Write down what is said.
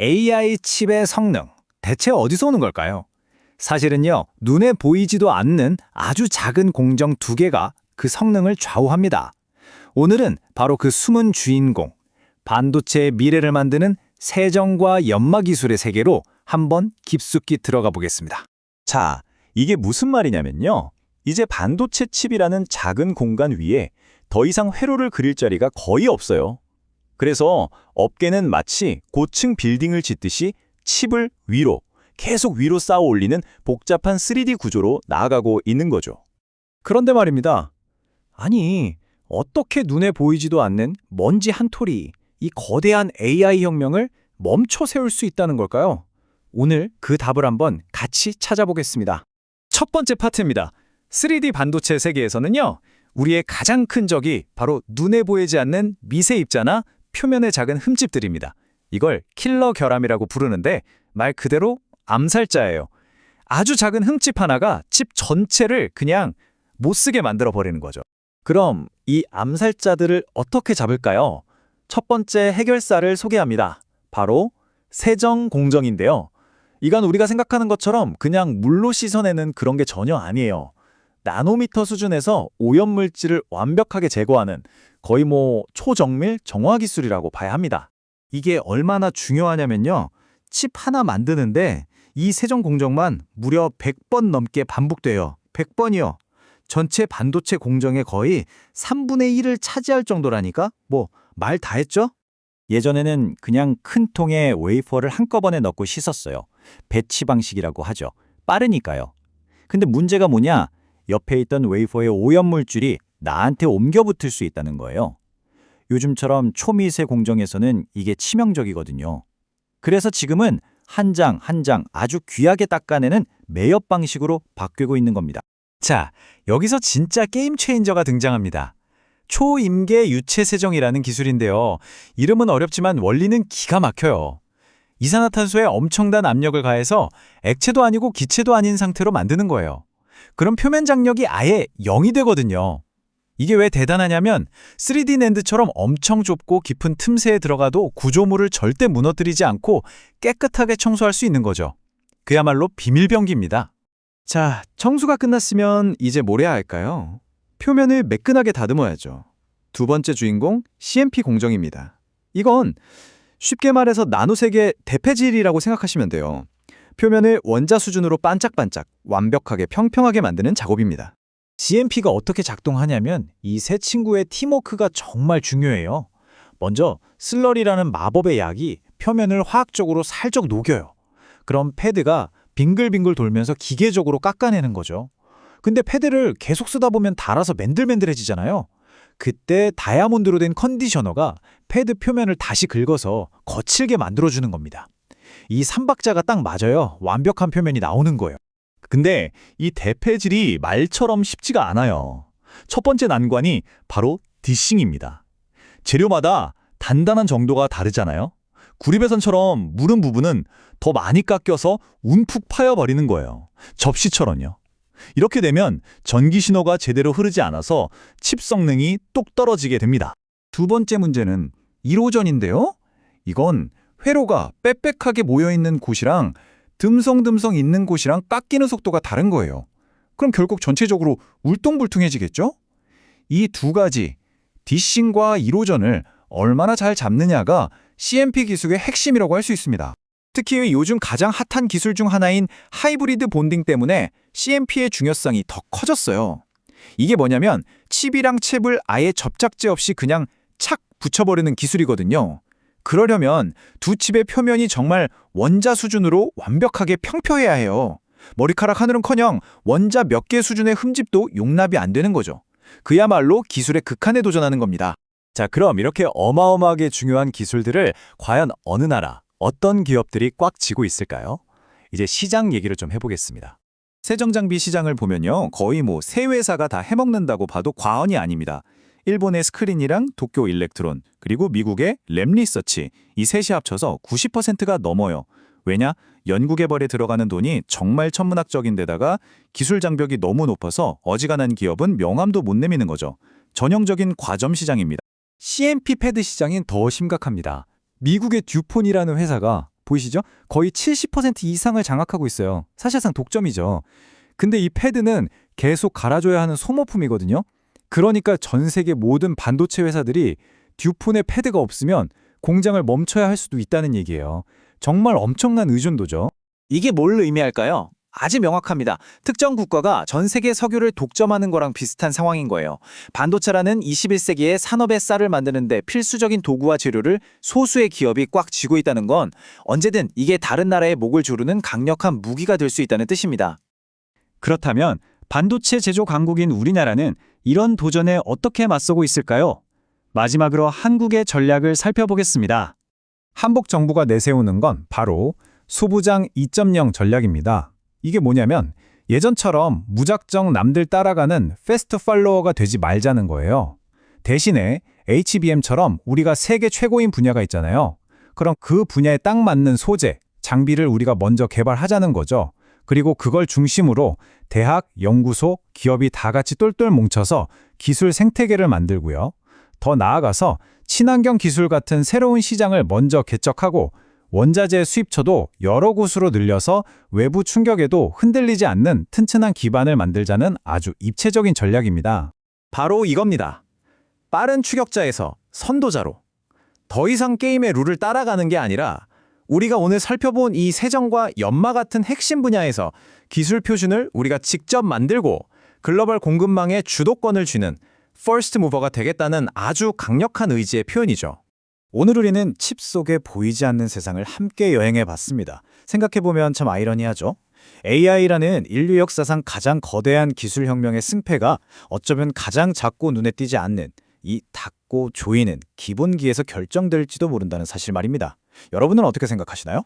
AI 칩의 성능, 대체 어디서 오는 걸까요? 사실은요, 눈에 보이지도 않는 아주 작은 공정 두 개가 그 성능을 좌우합니다. 오늘은 바로 그 숨은 주인공, 반도체의 미래를 만드는 세정과 연마 기술의 세계로 한번 깊숙이 들어가 보겠습니다. 자, 이게 무슨 말이냐면요. 이제 반도체 칩이라는 작은 공간 위에 더 이상 회로를 그릴 자리가 거의 없어요. 그래서 업계는 마치 고층 빌딩을 짓듯이 칩을 위로, 계속 위로 쌓아 올리는 복잡한 3D 구조로 나아가고 있는 거죠. 그런데 말입니다. 아니, 어떻게 눈에 보이지도 않는 먼지 한 톨이 이 거대한 AI 혁명을 멈춰 세울 수 있다는 걸까요? 오늘 그 답을 한번 같이 찾아보겠습니다. 첫 번째 파트입니다. 3D 반도체 세계에서는요, 우리의 가장 큰 적이 바로 눈에 보이지 않는 미세 입자나 표면의 작은 흠집들입니다. 이걸 킬러 결함이라고 부르는데 말 그대로 암살자예요. 아주 작은 흠집 하나가 칩 전체를 그냥 못 쓰게 만들어 버리는 거죠. 그럼 이 암살자들을 어떻게 잡을까요? 첫 번째 해결사를 소개합니다. 바로 세정 공정인데요. 이건 우리가 생각하는 것처럼 그냥 물로 씻어내는 그런 게 전혀 아니에요. 나노미터 수준에서 오염물질을 완벽하게 제거하는 거의 초정밀 정화 기술이라고 봐야 합니다. 이게 얼마나 중요하냐면요. 칩 하나 만드는데 이 세정 공정만 무려 100번 넘게 반복돼요. 100번이요. 전체 반도체 공정의 거의 3분의 1을 차지할 정도라니까? 말 다 했죠? 예전에는 그냥 큰 통에 웨이퍼를 한꺼번에 넣고 씻었어요. 배치 방식이라고 하죠. 빠르니까요. 근데 문제가 뭐냐? 옆에 있던 웨이퍼의 오염물질이 나한테 옮겨 붙을 수 있다는 거예요. 요즘처럼 초미세 공정에서는 이게 치명적이거든요. 그래서 지금은 한 장 한 장 아주 귀하게 닦아내는 매엽 방식으로 바뀌고 있는 겁니다. 자, 여기서 진짜 게임 체인저가 등장합니다. 초임계 유체 세정이라는 기술인데요. 이름은 어렵지만 원리는 기가 막혀요. 이산화탄소에 엄청난 압력을 가해서 액체도 아니고 기체도 아닌 상태로 만드는 거예요. 그럼 표면 장력이 아예 0이 되거든요. 이게 왜 대단하냐면 3D 낸드처럼 엄청 좁고 깊은 틈새에 들어가도 구조물을 절대 무너뜨리지 않고 깨끗하게 청소할 수 있는 거죠. 그야말로 비밀병기입니다. 자, 청소가 끝났으면 이제 뭘 해야 할까요? 표면을 매끈하게 다듬어야죠. 두 번째 주인공, CMP 공정입니다. 이건 쉽게 말해서 나노색의 대패질이라고 생각하시면 돼요. 표면을 원자 수준으로 반짝반짝, 완벽하게 평평하게 만드는 작업입니다. CMP가 어떻게 작동하냐면 이 세 친구의 팀워크가 정말 중요해요. 먼저 슬러리라는 마법의 약이 표면을 화학적으로 살짝 녹여요. 그럼 패드가 빙글빙글 돌면서 기계적으로 깎아내는 거죠. 근데 패드를 계속 쓰다 보면 닳아서 맨들맨들해지잖아요. 그때 다이아몬드로 된 컨디셔너가 패드 표면을 다시 긁어서 거칠게 만들어주는 겁니다. 이 삼박자가 딱 맞아요. 완벽한 표면이 나오는 거예요. 근데 이 대패질이 말처럼 쉽지가 않아요. 첫 번째 난관이 바로 디싱입니다. 재료마다 단단한 정도가 다르잖아요. 구리배선처럼 무른 부분은 더 많이 깎여서 움푹 파여버리는 거예요. 접시처럼요. 이렇게 되면 전기 신호가 제대로 흐르지 않아서 칩 성능이 뚝 떨어지게 됩니다. 두 번째 문제는 1호전인데요. 이건 회로가 빽빽하게 모여있는 곳이랑 듬성듬성 있는 곳이랑 깎이는 속도가 다른 거예요. 그럼 결국 전체적으로 울퉁불퉁해지겠죠? 이 두 가지, 디싱과 1호전을 얼마나 잘 잡느냐가 CMP 기술의 핵심이라고 할 수 있습니다. 특히 요즘 가장 핫한 기술 중 하나인 하이브리드 본딩 때문에 CMP의 중요성이 더 커졌어요. 이게 뭐냐면 칩이랑 칩을 아예 접착제 없이 그냥 착 붙여버리는 기술이거든요. 그러려면 두 칩의 표면이 정말 원자 수준으로 완벽하게 평평해야 해요. 머리카락 하늘은커녕 원자 몇 개 수준의 흠집도 용납이 안 되는 거죠. 그야말로 기술의 극한에 도전하는 겁니다. 자, 그럼 이렇게 어마어마하게 중요한 기술들을 과연 어느 나라, 어떤 기업들이 꽉 쥐고 있을까요? 이제 시장 얘기를 좀 해보겠습니다. 세정장비 시장을 보면요. 거의 세 회사가 다 해먹는다고 봐도 과언이 아닙니다. 일본의 스크린이랑 도쿄 일렉트론, 그리고 미국의 랩리서치, 이 셋이 합쳐서 90%가 넘어요. 왜냐? 연구개발에 들어가는 돈이 정말 천문학적인데다가 기술 장벽이 너무 높아서 어지간한 기업은 명함도 못 내미는 거죠. 전형적인 과점 시장입니다. CMP 패드 시장은 더 심각합니다. 미국의 듀폰이라는 회사가 보이시죠? 거의 70% 이상을 장악하고 있어요. 사실상 독점이죠. 근데 이 패드는 계속 갈아줘야 하는 소모품이거든요. 그러니까 전 세계 모든 반도체 회사들이 듀폰의 패드가 없으면 공장을 멈춰야 할 수도 있다는 얘기예요. 정말 엄청난 의존도죠. 이게 뭘 의미할까요? 아주 명확합니다. 특정 국가가 전 세계 석유를 독점하는 거랑 비슷한 상황인 거예요. 반도체라는 21세기의 산업의 쌀을 만드는데 필수적인 도구와 재료를 소수의 기업이 꽉 쥐고 있다는 건 언제든 이게 다른 나라의 목을 조르는 강력한 무기가 될 수 있다는 뜻입니다. 그렇다면 반도체 제조 강국인 우리나라는 이런 도전에 어떻게 맞서고 있을까요? 마지막으로 한국의 전략을 살펴보겠습니다. 한국 정부가 내세우는 건 바로 수부장 2.0 전략입니다. 이게 뭐냐면 예전처럼 무작정 남들 따라가는 패스트 팔로워가 되지 말자는 거예요. 대신에 HBM처럼 우리가 세계 최고인 분야가 있잖아요. 그럼 그 분야에 딱 맞는 소재, 장비를 우리가 먼저 개발하자는 거죠. 그리고 그걸 중심으로 대학, 연구소, 기업이 다 같이 똘똘 뭉쳐서 기술 생태계를 만들고요. 더 나아가서 친환경 기술 같은 새로운 시장을 먼저 개척하고 원자재 수입처도 여러 곳으로 늘려서 외부 충격에도 흔들리지 않는 튼튼한 기반을 만들자는 아주 입체적인 전략입니다. 바로 이겁니다. 빠른 추격자에서 선도자로. 더 이상 게임의 룰을 따라가는 게 아니라 우리가 오늘 살펴본 이 세정과 연마 같은 핵심 분야에서 기술 표준을 우리가 직접 만들고 글로벌 공급망에 주도권을 쥐는 퍼스트 무버가 되겠다는 아주 강력한 의지의 표현이죠. 오늘 우리는 칩 속에 보이지 않는 세상을 함께 여행해 봤습니다. 생각해보면 참 아이러니하죠? AI라는 인류 역사상 가장 거대한 기술혁명의 승패가 어쩌면 가장 작고 눈에 띄지 않는 이 닿고 조이는 기본기에서 결정될지도 모른다는 사실 말입니다. 여러분은 어떻게 생각하시나요?